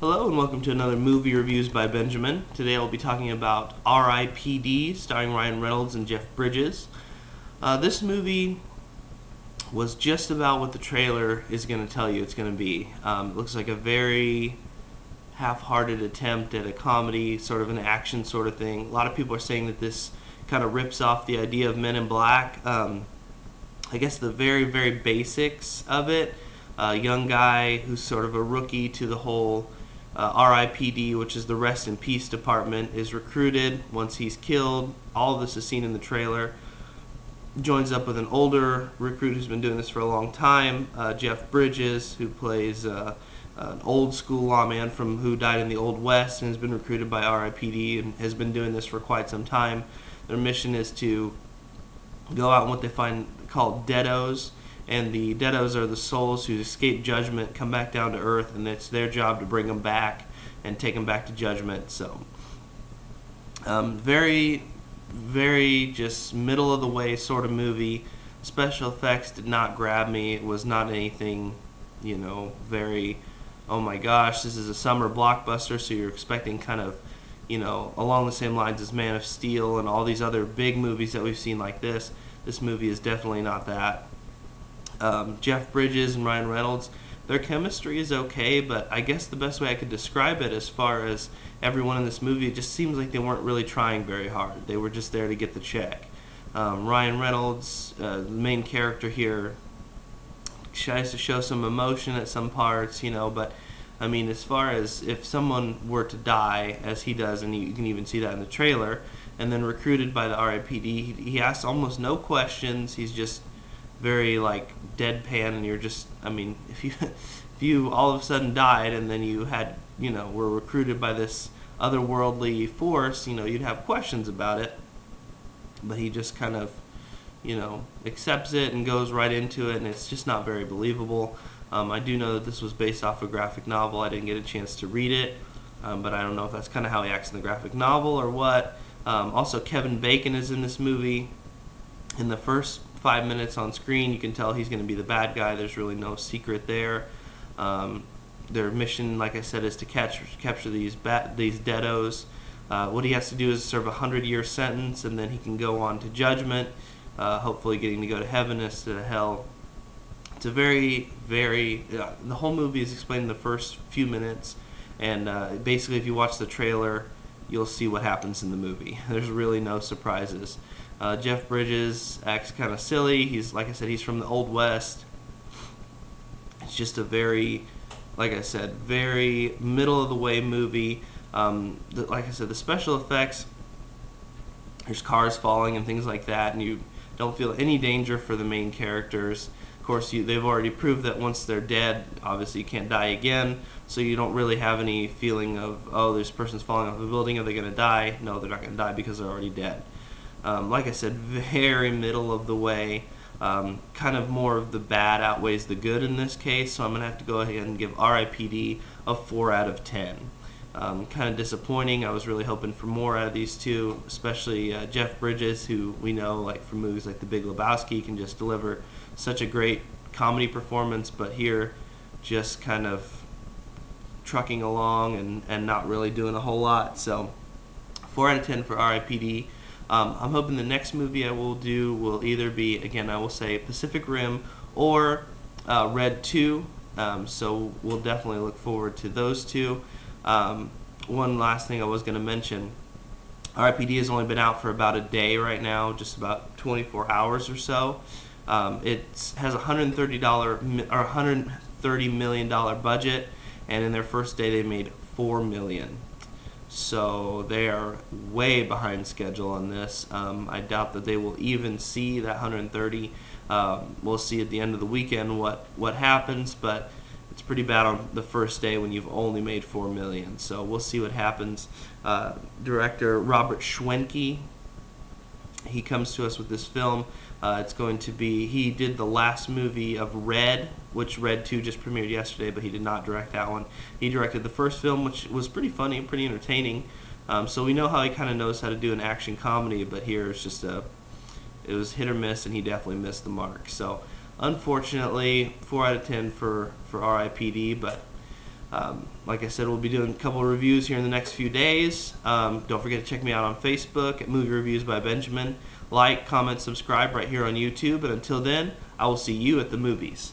Hello and welcome to another Movie Reviews by Benjamin. Today I'll be talking about R.I.P.D. starring Ryan Reynolds and Jeff Bridges. This movie was just about what the trailer is going to tell you it's going to be. It looks like a very half-hearted attempt at a comedy, sort of an action sort of thing. A lot of people are saying that this kind of rips off the idea of Men in Black. I guess the very, very basics of it. A young guy who's sort of a rookie to the whole R.I.P.D., which is the Rest in Peace Department, is recruited. Once he's killed, all of this is seen in the trailer. Joins up with an older recruit who's been doing this for a long time, Jeff Bridges, who plays an old school lawman who died in the Old West and has been recruited by R.I.P.D. and has been doing this for quite some time. Their mission is to go out in what they find called deados, and the deados are the souls who escape judgment, come back down to earth, and it's their job to bring them back and take them back to judgment. So very, very just middle of the way sort of movie. Special effects did not grab me. It was not anything, very, oh my gosh, this is a summer blockbuster, so you're expecting kind of, along the same lines as Man of Steel and all these other big movies that we've seen like this. This movie is definitely not that. Jeff Bridges and Ryan Reynolds, their chemistry is okay, but I guess the best way I could describe it as far as everyone in this movie, it just seems like they weren't really trying very hard. They were just there to get the check. Ryan Reynolds, the main character here, tries to show some emotion at some parts, but I mean, as far as if someone were to die, as he does, and you can even see that in the trailer, and then recruited by the R.I.P.D., he asks almost no questions. He's just very deadpan, and you're just, I mean, if you all of a sudden died and then you had, were recruited by this otherworldly force, you'd have questions about it. But he just kind of, accepts it and goes right into it, and it's just not very believable. I do know that this was based off a graphic novel. I didn't get a chance to read it, but I don't know if that's kind of how he acts in the graphic novel or what. Also, Kevin Bacon is in this movie. In the first 5 minutes on screen, you can tell he's going to be the bad guy. There's really no secret there. Their mission, like I said, is to capture these deados. What he has to do is serve a 100-year sentence, and then he can go on to judgment, hopefully getting to go to heaven instead of hell. It's a very, very... the whole movie is explained in the first few minutes, and basically if you watch the trailer, you'll see what happens in the movie. There's really no surprises. Jeff Bridges acts kind of silly. He's, like I said, he's from the Old West. It's just a very, like I said, very middle-of-the-way movie. Like I said, the special effects, there's cars falling and things like that, and you don't feel any danger for the main characters. Of course, they've already proved that once they're dead, obviously you can't die again, so you don't really have any feeling of, oh, this person's falling off a building, are they going to die? No, they're not going to die because they're already dead. Like I said, very middle of the way. Kind of more of the bad outweighs the good in this case, so I'm going to have to go ahead and give R.I.P.D. a 4 out of 10. Kind of disappointing. I was really hoping for more out of these two, especially Jeff Bridges, who we know from movies like The Big Lebowski can just deliver such a great comedy performance, but here just kind of trucking along and not really doing a whole lot. So 4 out of 10 for R.I.P.D. I'm hoping the next movie I will do will either be, again, I will say Pacific Rim or Red 2. So we'll definitely look forward to those two. One last thing I was going to mention, R.I.P.D. has only been out for about a day right now, just about 24 hours or so. It has $130 million budget, and in their first day they made $4 million. So they are way behind schedule on this. I doubt that they will even see that 130. We'll see at the end of the weekend what happens, but it's pretty bad on the first day when you've only made $4 million. So we'll see what happens. Director Robert Schwenke, he comes to us with this film. It's going to be, he did the last movie of Red, which Red 2 just premiered yesterday, but he did not direct that one. He directed the first film, which was pretty funny and pretty entertaining. So we know how he kind of knows how to do an action comedy, but here it's just it was hit or miss, and he definitely missed the mark. So unfortunately, 4 out of 10 for R.I.P.D., but Like I said, we'll be doing a couple of reviews here in the next few days. Don't forget to check me out on Facebook at Movie Reviews by Benjamin. Like, comment, subscribe right here on YouTube. And until then, I will see you at the movies.